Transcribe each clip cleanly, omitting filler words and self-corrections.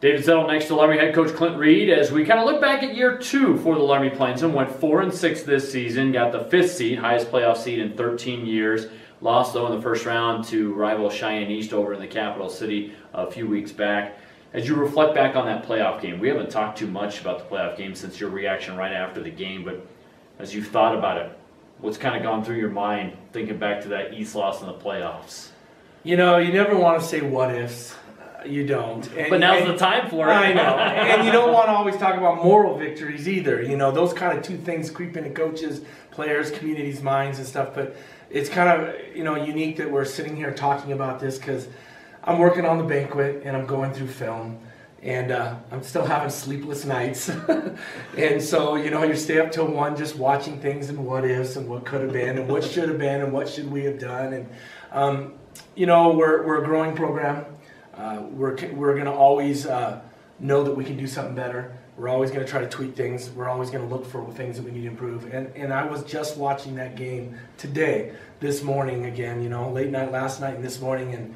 David Zettel next to Laramie head coach Clint Reed as we kind of look back at year 2 for the Laramie Plainsmen. Went 4-6 this season, got the 5th seed, highest playoff seed in 13 years. Lost though in the first round to rival Cheyenne East over in the capital city a few weeks back. As you reflect back on that playoff game, we haven't talked too much about the playoff game since your reaction right after the game, but as you've thought about it, what's kind of gone through your mind thinking back to that East loss in the playoffs? You know, you never want to say what ifs. You don't. But now's the time for it. I know. And you don't want to always talk about moral victories either. You know, those kind of two things creep into coaches, players, communities' minds and stuff. But it's kind of, you know, unique that we're sitting here talking about this because I'm working on the banquet and I'm going through film. And I'm still having sleepless nights. And so, you know, you stay up till 1 just watching things and what ifs and what could have been and what should have been and what should we have done. And, you know, we're a growing program. We're going to always know that we can do something better. We're always going to try to tweak things. We're always going to look for things that we need to improve. And I was just watching that game today, this morning again, you know, late night last night and this morning. And,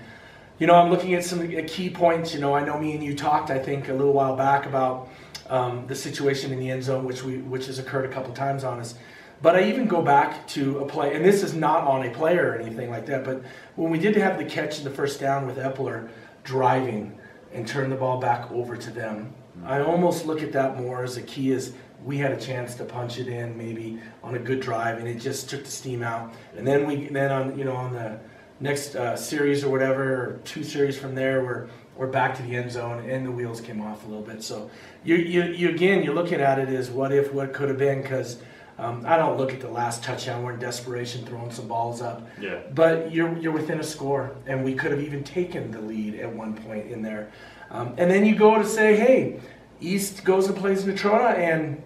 you know, I'm looking at some key points. You know, I know me and you talked, I think, a little while back about the situation in the end zone, which has occurred a couple times on us. But I even go back to a play, and this is not on a player or anything like that, but when we did have the catch in the first down with Epler, driving and turn the ball back over to them. I almost look at that more as a key as we had a chance to punch it in maybe on a good drive and it just took the steam out. And then on the next series or whatever, or 2 series from there, we're back to the end zone and the wheels came off a little bit. So you're looking at it as what if, what could have been, because I don't look at the last touchdown. We're in desperation throwing some balls up. Yeah. But you're within a score, and we could have even taken the lead at one point in there. And then you go to say, hey, East goes and plays Natrona and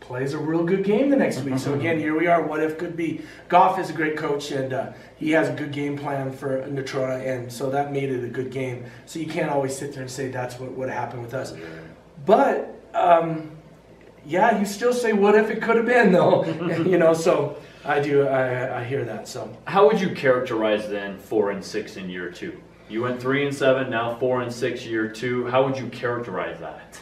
plays a real good game the next week. So again, here we are. What if could be. Goff is a great coach, and he has a good game plan for Natrona, and so that made it a good game. So you can't always sit there and say that's what happened with us. But yeah, you still say, what if it could have been, though? You know, so I hear that. So how would you characterize then 4-6 in year 2? You went 3-7, now 4-6 year 2. How would you characterize that?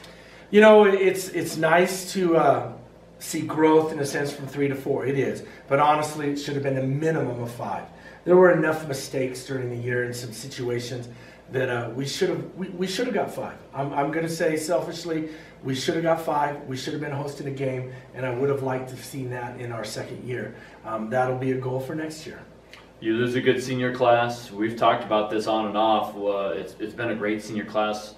You know, it's nice to see growth in a sense from 3 to 4. It is, but honestly, it should have been a minimum of 5. There were enough mistakes during the year in some situations that we should have got 5. I'm going to say selfishly, we should have got 5. We should have been hosting a game, and I would have liked to have seen that in our second year. That'll be a goal for next year. You lose a good senior class. We've talked about this on and off. It's been a great senior class.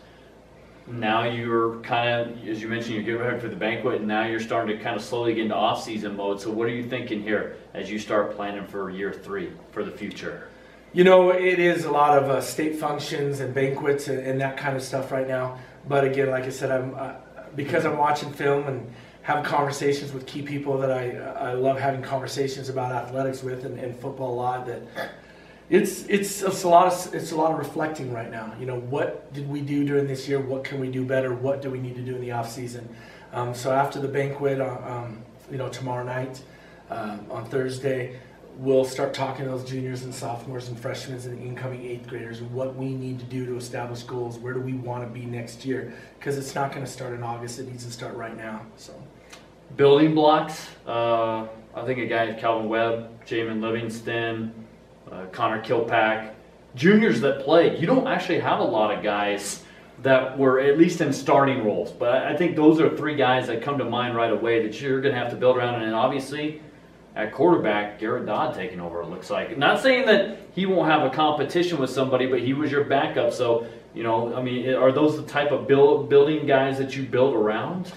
Now you're kind of, as you mentioned, you're getting ready for the banquet, and now you're starting to kind of slowly get into off-season mode. So what are you thinking here as you start planning for year 3 for the future? You know, it is a lot of state functions and banquets and that kind of stuff right now. But again, like I said, because I'm watching film and have conversations with key people that I love having conversations about athletics with and football a lot. That it's a lot of reflecting right now. You know, what did we do during this year? What can we do better? What do we need to do in the off season? So after the banquet, you know, tomorrow night, on Thursday, we'll start talking to those juniors and sophomores and freshmen and incoming 8th graders and what we need to do to establish goals. Where do we want to be next year? Because it's not going to start in August. It needs to start right now. So, building blocks. I think a guy, Calvin Webb, Jamin Livingston, Connor Kilpack, juniors that play. You don't actually have a lot of guys that were at least in starting roles. But I think those are 3 guys that come to mind right away that you're going to have to build around. And then obviously, at quarterback, Garrett Dodd taking over, it looks like. Not saying that he won't have a competition with somebody, but he was your backup. So, you know, I mean, are those the type of building guys that you build around?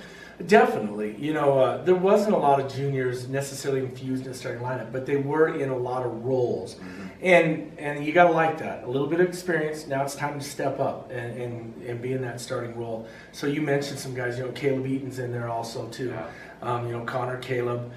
Definitely. You know, there wasn't a lot of juniors necessarily infused in the starting lineup, but they were in a lot of roles. And you got to like that. A little bit of experience. Now it's time to step up and be in that starting role. So you mentioned some guys, you know, Caleb Eaton's in there also too. Yeah. You know, Connor, Caleb.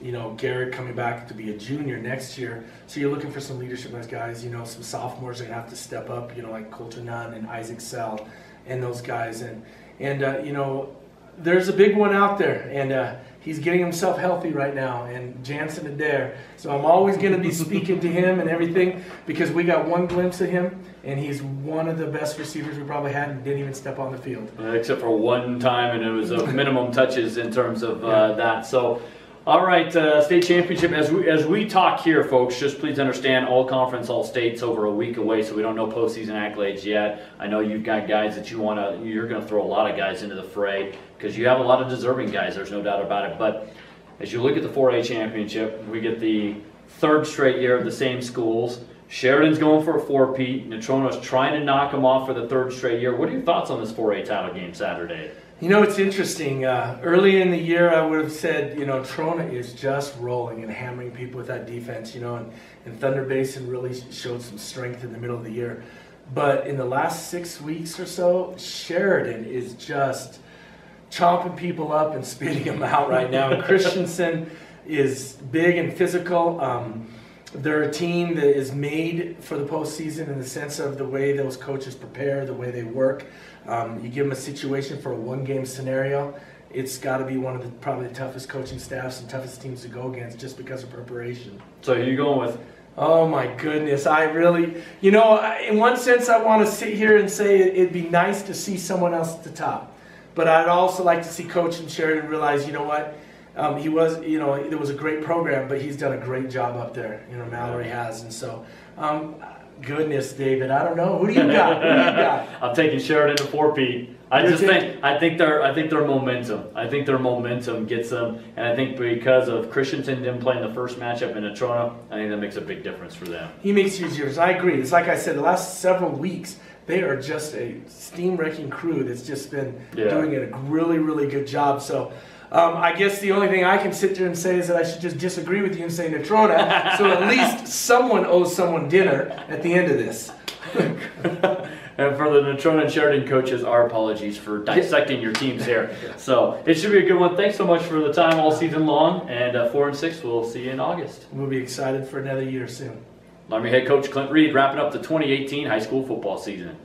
You know, Garrett coming back to be a junior next year. So you're looking for some leadership in those guys. You know, some sophomores are going to have to step up, you know, like Colton Nunn and Isaac Sell and those guys. And you know, there's a big one out there, and he's getting himself healthy right now, and Jansen Adair. So I'm always going to be speaking to him and everything because we got one glimpse of him, and he's one of the best receivers we probably had and didn't even step on the field. Except for one time, and it was a minimum touches in terms of that. So, all right, state championship. As we talk here, folks, just please understand all conference, all states over a week away, so we don't know postseason accolades yet. I know you've got guys that you're going to throw a lot of guys into the fray because you have a lot of deserving guys. There's no doubt about it. But as you look at the 4A championship, we get the third straight year of the same schools. Sheridan's going for a four-peat. Natrona's trying to knock them off for the third straight year. What are your thoughts on this 4A title game Saturday? You know, it's interesting. Early in the year, I would have said, Trona is just rolling and hammering people with that defense, and Thunder Basin really showed some strength in the middle of the year. But in the last 6 weeks or so, Sheridan is just chomping people up and spitting them out right now. And Christensen is big and physical. They're a team that is made for the postseason in the sense of the way those coaches prepare, the way they work. You give them a situation for a one-game scenario, it's got to be one of the probably the toughest coaching staffs and toughest teams to go against just because of preparation. So who are you going with? Oh my goodness, I really, in one sense I want to sit here and say it'd be nice to see someone else at the top. But I'd also like to see Coach and Sheridan realize, there was a great program, but he's done a great job up there. Mallory has, and so, goodness, David, I don't know. Who do you got? I'm taking Sheridan to 4-peat. I think their momentum gets them, and I think because of Christensen didn't play in the first matchup in Natrona, I think that makes a big difference for them. He makes huge difference. I agree. It's like I said, the last several weeks, they are just a steam-wrecking crew that's just been doing a really, really good job. So I guess the only thing I can sit there and say is that I should just disagree with you and say Natrona, so at least someone owes someone dinner at the end of this. And for the Natrona and Sheridan coaches, our apologies for dissecting your teams here. So it should be a good one. Thanks so much for the time all season long. And 4 and 6, we'll see you in August. We'll be excited for another year soon. Laramie head coach Clint Reed wrapping up the 2018 high school football season.